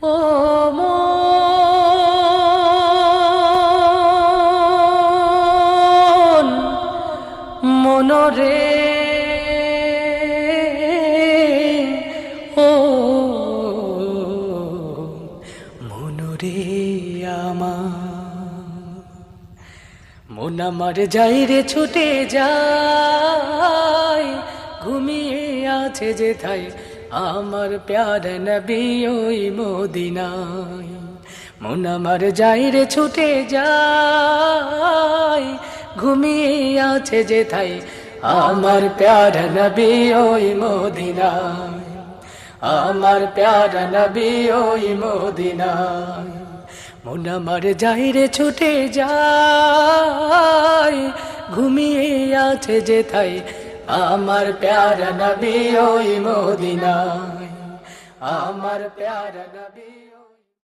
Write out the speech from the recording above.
ও মন, মনরে ও মনরে মন আমার যাই রে ছুটে যায়, ঘুমিয়ে আছে যেথায় আমার প্যার নবী ওই মদিনায়। মন আমার যাই রে ছুটে যায়, ঘুমিয়ে আছে যেথায় আমার প্যার নবী ওই মদিনায়, আমার প্যার নবী ওই মদিনায়। মন আমার যাই রে ছুটে যায়, ঘুমিয়ে আছে যেথায় আমার প্যারা নবী ওই মদিনায়, আমার প্যারা নবী ওই